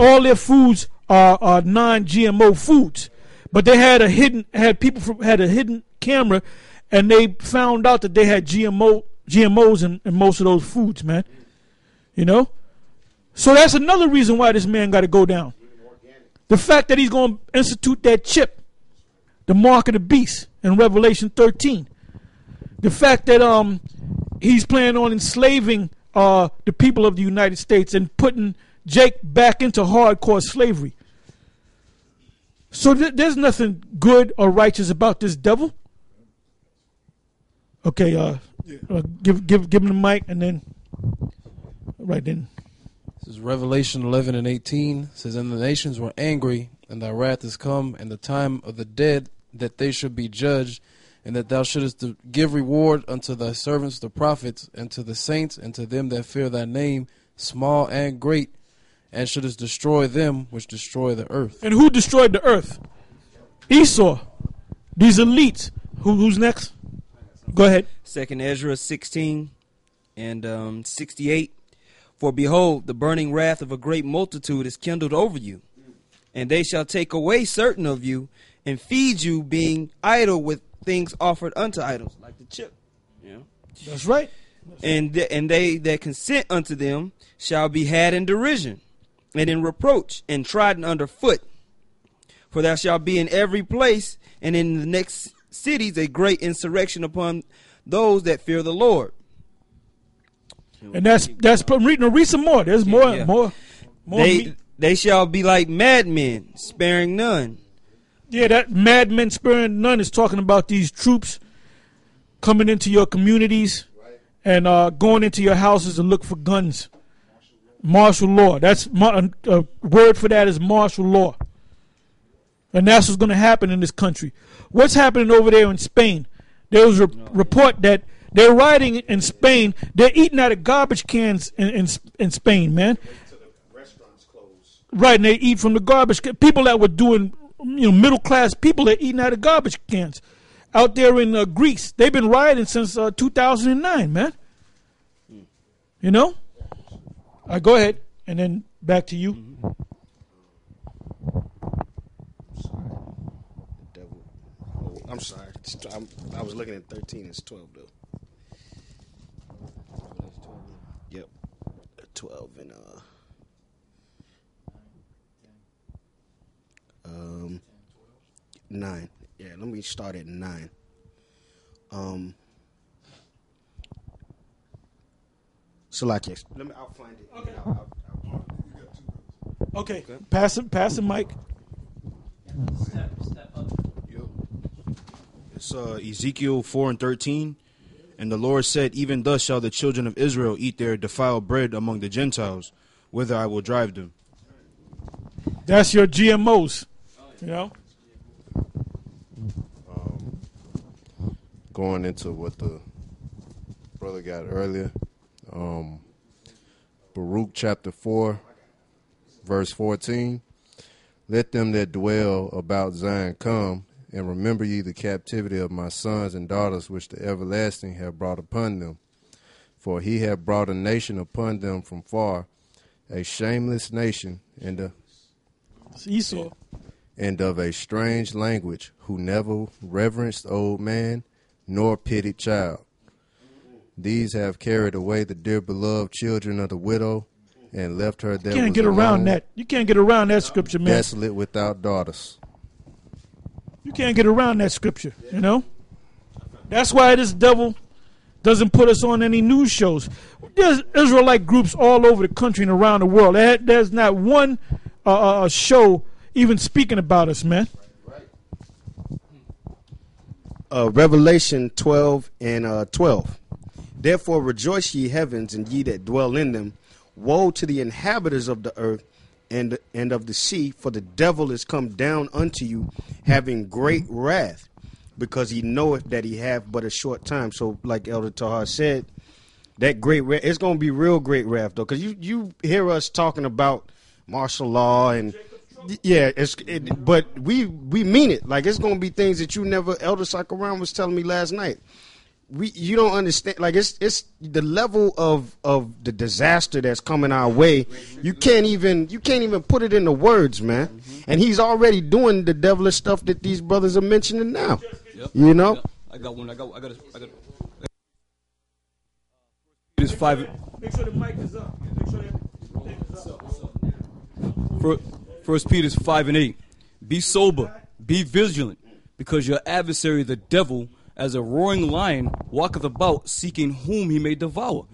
all their foods are non-GMO foods, but they had a hidden camera, and they found out that they had GMOs in most of those foods, man. You know, so that's another reason why this man got to go down. The fact that he's going to institute that chip, the mark of the beast, in Revelation 13. The fact that he's planning on enslaving the people of the United States and putting Jake back into hardcore slavery. So there's nothing good or righteous about this devil. Okay, give him the mic, and then right then. This is Revelation 11 and 18. It says, "And the nations were angry, and thy wrath is come, and the time of the dead, that they should be judged, and that thou shouldest give reward unto thy servants the prophets, and to the saints, and to them that fear thy name, small and great, and shouldest destroy them which destroy the earth." And who destroyed the earth? Esau. These elites. Who's next? Go ahead. 2nd Ezra 16 and 68. "For behold, the burning wrath of a great multitude is kindled over you, and they shall take away certain of you, and feed you, being idle with things offered unto idols," like the chip. Yeah, that's right. And they that consent unto them shall be had in derision, and in reproach, and trodden under foot. For there shall be in every place, and in the next cities, a great insurrection upon those that fear the Lord. And that's read some more. There's more. They shall be like madmen, sparing none. Yeah, that madmen sparing none is talking about these troops coming into your communities and going into your houses and look for guns. Martial law. That's a word for that is martial law. And that's what's going to happen in this country. What's happening over there in Spain? There was a report that they're rioting in Spain. They're eating out of garbage cans in Spain, man. Right, and they eat from the garbage. People that were doing, middle class people that eating out of garbage cans out there in Greece. They've been rioting since 2009, man. You know. All right, go ahead, and then back to you. I'm sorry. I was looking at 13. It's 12 though. Yep, 12 and 9. Yeah, let me start at 9. So like, yes, I'll find it. Okay. Pass the mic. Step up. It's Ezekiel 4 and 13. "And the Lord said, Even thus shall the children of Israel eat their defiled bread among the Gentiles, whither I will drive them." That's your GMOs. Going into what the brother got earlier, Baruch chapter 4, verse 14. "Let them that dwell about Zion come, and remember ye the captivity of my sons and daughters, which the everlasting have brought upon them. For he hath brought a nation upon them from far, a shameless nation, and Esau, and of a strange language, who never reverenced old man, nor pitied child. These have carried away the dear beloved children of the widow, and left her that you can't get around that. You can't get around that scripture, man. Desolate without daughters." You can't get around that scripture, That's why this devil doesn't put us on any news shows. There's Israelite groups all over the country and around the world. There's not one show even speaking about us, man. Revelation 12 and 12. "Therefore rejoice ye heavens, and ye that dwell in them. Woe to the inhabitants of the earth and of the sea, for the devil is come down unto you, having great wrath, because he knoweth that he hath but a short time." So like Elder Tahar said, that great wrath, it's going to be real great wrath, though, because you hear us talking about martial law and yeah, but we mean it. Like, it's going to be things that you never, Elder Sakaram was telling me last night. you don't understand. Like it's the level of the disaster that's coming our way. You can't even put it into words, man. And he's already doing the devilish stuff that these brothers are mentioning now. Yep. You know. Yep. I got one. I got. It's 5. Make sure the mic is up. Make sure that thing is up. First Peter 5:8. Be sober, be vigilant, because your adversary, the devil, as a roaring lion, walketh about, seeking whom he may devour.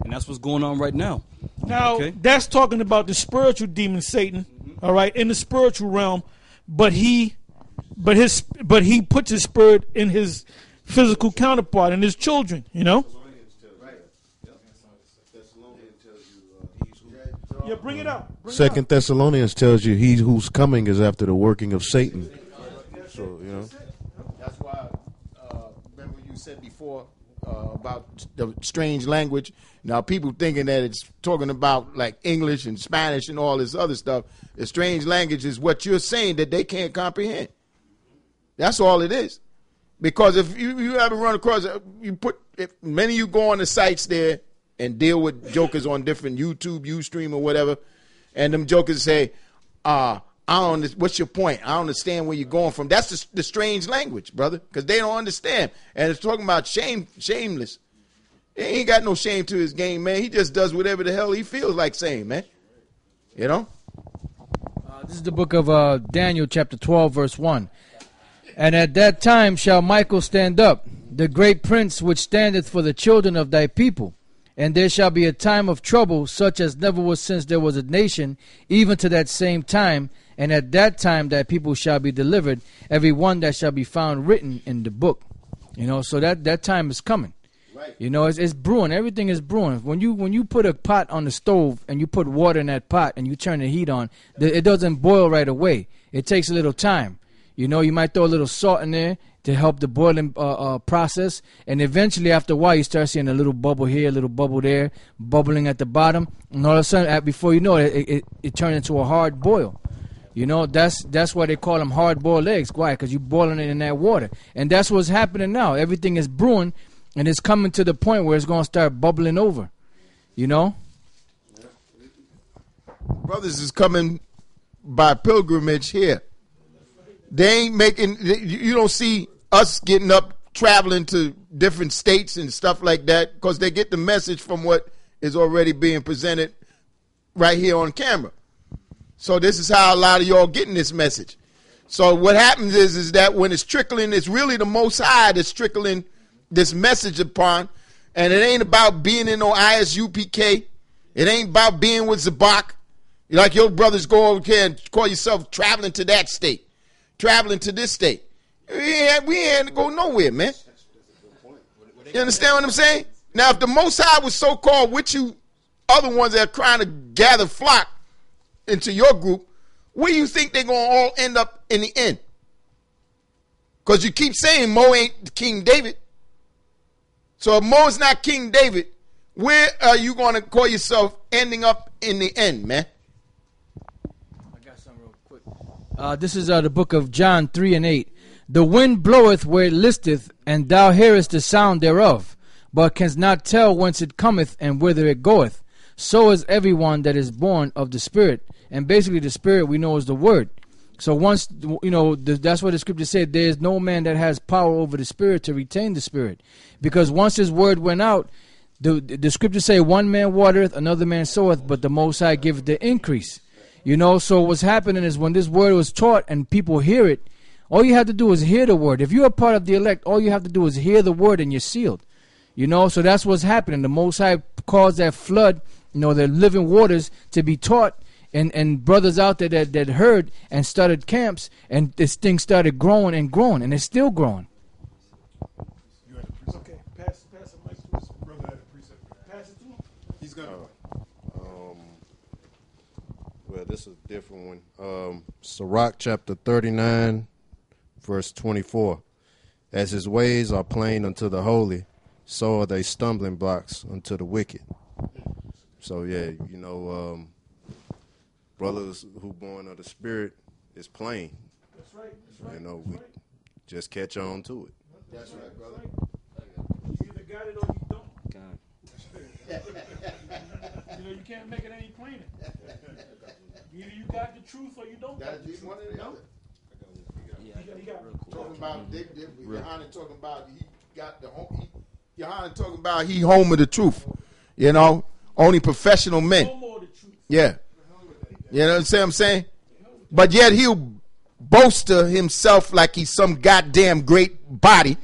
And that's what's going on right now. Now, Okay. that's talking about the spiritual demon Satan, all right, in the spiritual realm, but he puts his spirit in his physical counterpart, in his children, you know? Yeah, bring it up. Second Thessalonians tells you he who's coming is after the working of Satan. So, you know. That's why, remember you said before about the strange language. Now, people thinking that it's talking about like English and Spanish and all this other stuff. The strange language is what you're saying that they can't comprehend. That's all it is. Because if you ever run across, if many of you go on the sites there and deal with jokers on different YouTube, Ustream, or whatever, and them jokers say, what's your point? I don't understand where you're going from. That's the strange language, brother, because they don't understand. And it's talking about shameless. He ain't got no shame to his game, man. He just does whatever the hell he feels like saying, man. You know? This is the book of Daniel, chapter 12, verse 1. And at that time shall Michael stand up, the great prince which standeth for the children of thy people. And there shall be a time of trouble, such as never was since there was a nation, even to that same time. And at that time thy people shall be delivered, every one that shall be found written in the book. You know, so that time is coming. Right. You know, it's brewing. Everything is brewing. When you put a pot on the stove and you put water in that pot and you turn the heat on, it doesn't boil right away. It takes a little time. You know, you might throw a little salt in there to help the boiling process, and eventually after a while you start seeing a little bubble here, a little bubble there, bubbling at the bottom, and all of a sudden, before you know it, it turns into a hard boil. You know, that's why they call them hard-boiled eggs. Why? Because you're boiling it in that water, and that's what's happening now. Everything is brewing, and it's coming to the point where it's going to start bubbling over. You know? Brothers is coming by pilgrimage here. They ain't making, you don't see us getting up, traveling to different states and stuff like that, because they get the message from what is already being presented right here on camera. So this is how a lot of y'all getting this message. So what happens is that when it's trickling, it's really the Most High that's trickling this message upon, and it ain't about being in no ISUPK. It ain't about being with Zabak. Like your brothers go over here and call yourself traveling to that state. Traveling to this state. We ain't go nowhere, man. You understand what I'm saying? Now, if the Most High was so-called with you, other ones that are trying to gather flock into your group, where do you think they're going to all end up in the end? Because you keep saying Mo ain't King David. So if Mo is not King David, where are you going to call yourself ending up in the end, man? This is the book of John 3:8. The wind bloweth where it listeth, and thou hearest the sound thereof, but canst not tell whence it cometh and whither it goeth. So is everyone that is born of the Spirit. And basically the Spirit we know is the Word. So once, you know, that's what the scripture said, there is no man that has power over the Spirit to retain the Spirit. Because once his word went out, the scripture say one man watereth, another man soweth, but the Most High giveth the increase. You know, so what's happening is when this word was taught and people hear it, all you have to do is hear the word. If you're a part of the elect, all you have to do is hear the word and you're sealed. You know, so that's what's happening. The Most High caused that flood, you know, the living waters to be taught, and brothers out there that heard and started camps, and this thing started growing and growing, and it's still growing. Okay, pass the mic to his brother at the precept. Pass it to him. He's going to. Well, this is a different one. Sirach chapter 39, verse 24. As his ways are plain unto the holy, so are they stumbling blocks unto the wicked. So, yeah, you know, brothers who born of the Spirit is plain. That's right. That's right. You know, we just catch on to it. That's right, brother. got it or you don't. God. You know, you can't make it any plainer. Either you got the truth or you don't got the truth. One or the other. He got Talking about Johanna talking about he got the Johanna talking about he home of the truth. You know, only professional men. no more the truth. Yeah. You know what I'm saying? But yet he'll boast to himself like he's some goddamn great body.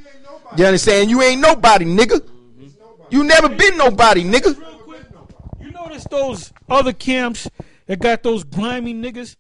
You understand? You ain't nobody, nigga. You never been nobody, nigga. Real quick, you notice those other camps that got those grimy niggas?